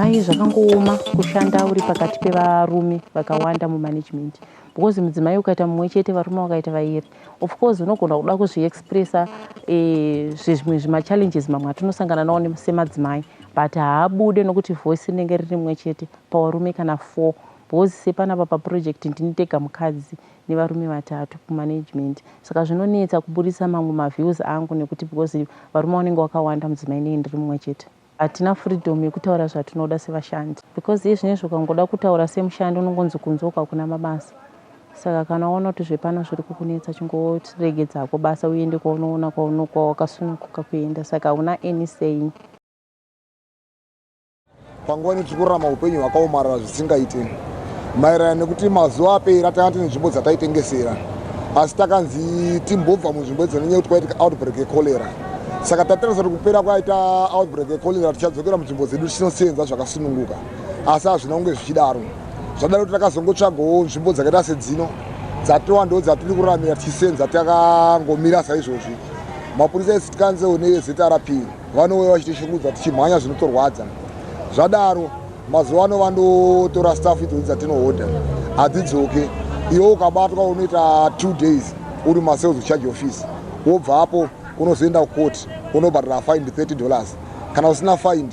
madzimai zvakangooma kushanda uri pakati pevarume vakawanda mumanagement, because mudzimai ukaita mumwe chete varume vakaita vairi, of course unogona kuda kuzviexpressa zvimwe zvimachallenges mamwe atinosangana nawo semadzimai, but haabude nokuti voice rinenge riri rimwe chete pavarume kana 4, because sepanapa paproject ndinitega mukadzi nevarume 3 kumanagement, saka zvinonetsa kubudisa mamwe maviews angu nekuti because varume vanenge vakawanda mudzimai nei ndiri mumwe chete. Hatina freedom yekutaura zvatinoda sevashandi, because izvinezvi ukangoda kutaura semushandi unongonzi kunzoka kuna mabasa. Saka kana waona kuti zvepano zviri kukunetsa chingotiregedza hako basa uende kwaunoona kwawakasununguka kuenda, saka hauna any saying. Panguva netikurarama upenyu hwakaomarara zvisingaite, maererano nekuti mazuva apera tanga tine nzvimbo dzataitengesera, asi takanzi timbobva munzvimbo dzononyanya kuti kwaitika outbreak yekolera. Saka tatarisa kuti kupera kwaita outbreak yekolera tichadzokera munzvimbo dzedu tichinosenza zvakasununguka, asi hazvina kunge zvichidaro. Zvadaro kuti takazongotsvagawo nzvimbo dzakaita sedzino dzatova ndo dzatiri kuraramira tichisenza takangomira saizvozvi. Mapurisa esi tikanzewo neZRP vanouya vachitishungudza tichimhanya zvinotorwadza. Zvadaro mazuva ano vandotora staff idzodzi dzatinohodha hadzidzoke. Iwe ukabatwa unoita 2 days uri masales charge office, wobva hapo unozoenda kucourt unobhadhara fine $30. Kana usina fine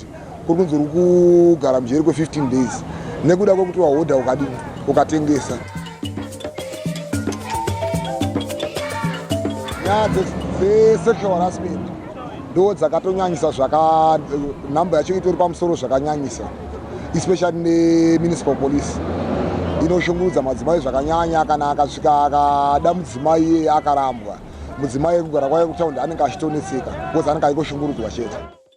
kuri kunzi uri kugara mujeri kwe15 days nekuda kwekuti wahodha ukadini ukatengesa. Nyaya dzesexual harassment ndo dzakatonyanyisa namba yacho itori pamusoro zvakanyanyisa, especially nemunicipal police inoshungurudza madzimai zvakanyanya. Kana akasvika akada mudzimai akarambwa, mudzimai kugara kwaye kutaundi anenge achitonetseka because anenge aikoshungurudzwa chete.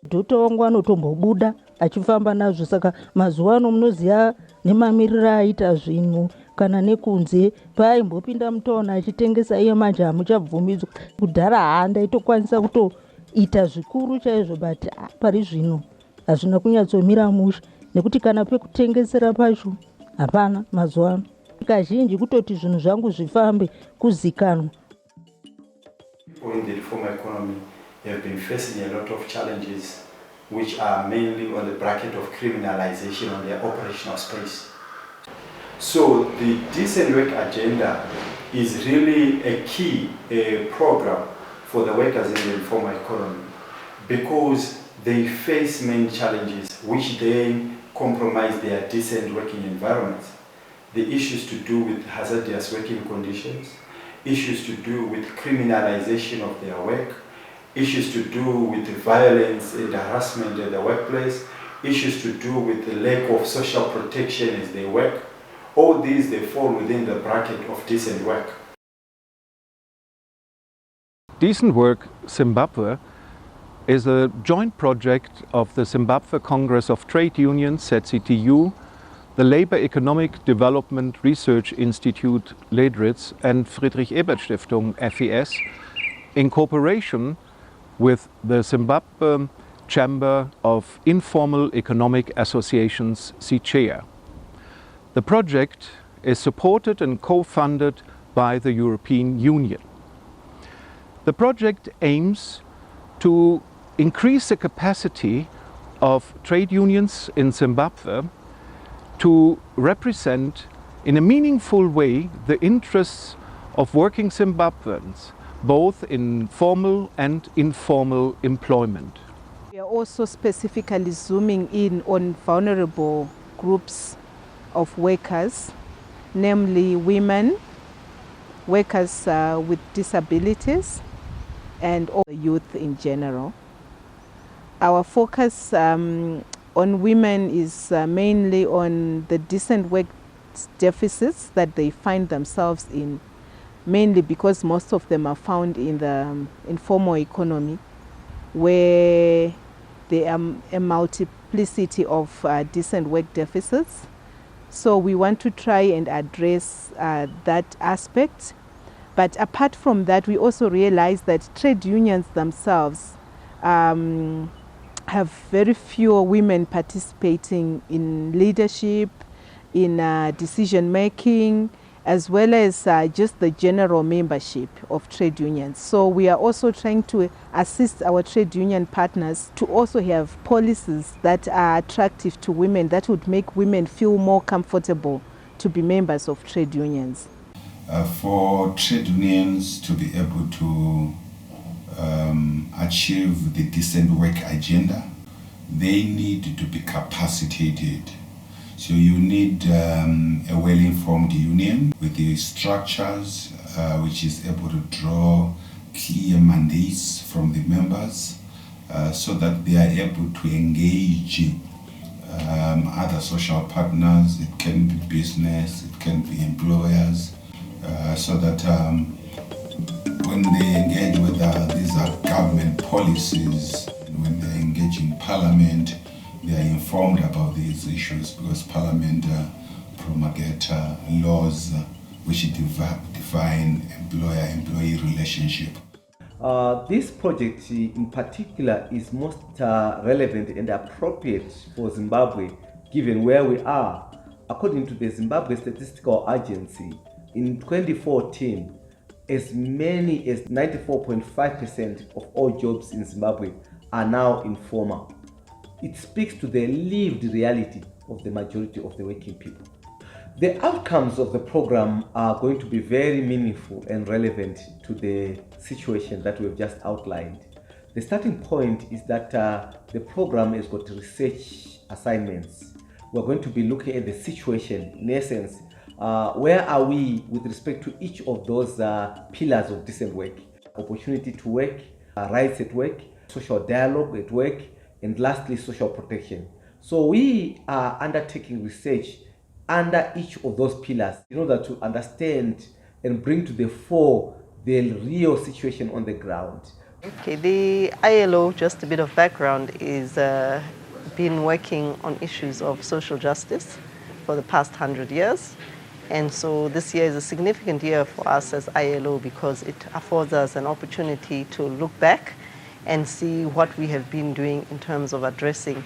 Dhota wangu anotombobuda achifamba nazvo, saka mazuva ano munoziva nemamiriro aita zvinhu kana nekunze paimbopinda mutaona achitengesa iye manje hamuchabvumidzwa. Kudhara handaitokwanisa kutoita zvikuru chaizvo, but pari zvino hazvina kunyatsomira musha nekuti kana pekutengesera pacho hapana mazuva ano. Kazhinji kutoti zvinhu zvangu zvifambe kuzikanwa. In the informal economy have been facing a lot of challenges which are mainly on the bracket of criminalization on their operational space. So the decent work agenda is really a key program for the workers in the informal economy, because they face many challenges which then compromise their decent working environments. The issues to do with hazardous working conditions, issues to do with criminalization of their work, issues to do with violence and harassment at the workplace, issues to do with the lack of social protection as they work. All these, they fall within the bracket of decent work. Decent Work Zimbabwe is a joint project of the Zimbabwe Congress of Trade Unions, ZCTU, the Labour Economic Development Research Institute, LEDRIZ, and Friedrich-Ebert-Stiftung, FES, in cooperation with the Zimbabwe Chamber of Informal Economic Associations, ZCIEA. The project is supported and co-funded by the European Union. The project aims to increase the capacity of trade unions in Zimbabwe to represent in a meaningful way the interests of working Zimbabweans, both in formal and informal employment. We are also specifically zooming in on vulnerable groups of workers, namely women, workers with disabilities, and all youth in general. Our focus on women is mainly on the decent work deficits that they find themselves in, mainly because most of them are found in the informal economy, where there are a multiplicity of decent work deficits. So we want to try and address that aspect. But apart from that, we also realize that trade unions themselves have very few women participating in leadership, in decision making, as well as just the general membership of trade unions. So we are also trying to assist our trade union partners to also have policies that are attractive to women, that would make women feel more comfortable to be members of trade unions. For trade unions to be able to achieve the decent work agenda, they need to be capacitated. So you need a well-informed union with the structures which is able to draw clear mandates from the members so that they are able to engage other social partners. It can be business, it can be employers, so that when they engage with these are government policies, when they engage in parliament, they are informed about these issues, because Parliament promulgate laws which define employer-employee relationship. This project in particular is most relevant and appropriate for Zimbabwe, given where we are. According to the Zimbabwe Statistical Agency, in 2014, as many as 94.5% of all jobs in Zimbabwe are now informal. It speaks to the lived reality of the majority of the working people. The outcomes of the program are going to be very meaningful and relevant to the situation that we've just outlined. The starting point is that the program has got research assignments. We're going to be looking at the situation, in essence, where are we with respect to each of those pillars of decent work: opportunity to work, rights at work, social dialogue at work, and lastly, social protection. So we are undertaking research under each of those pillars in order to understand and bring to the fore the real situation on the ground. Okay, the ILO, just a bit of background, is been working on issues of social justice for the past 100 years. And so this year is a significant year for us as ILO because it affords us an opportunity to look back and see what we have been doing in terms of addressing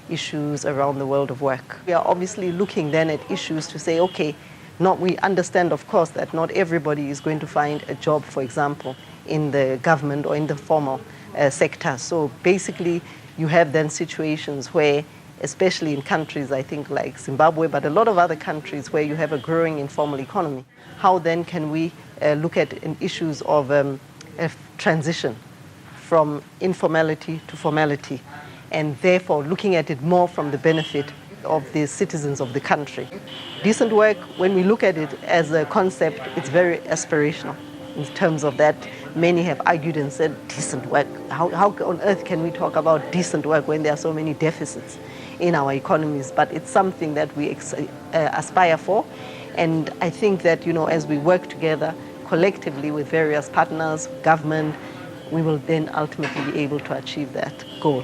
issues around the world of work. We are obviously looking then at issues to say, okay, we understand, of course, that not everybody is going to find a job, for example, in the government or in the formal sector. So basically, you have then situations where, especially in countries, I think, like Zimbabwe, but a lot of other countries where you have a growing informal economy, how then can we look at issues of a transition from informality to formality, and therefore looking at it more from the benefit of the citizens of the country. Decent work, when we look at it as a concept, it's very aspirational in terms of that. Many have argued and said, decent work, how on earth can we talk about decent work when there are so many deficits in our economies? But it's something that we aspire for, and I think that, as we work together collectively with various partners, government, we will then ultimately be able to achieve that goal.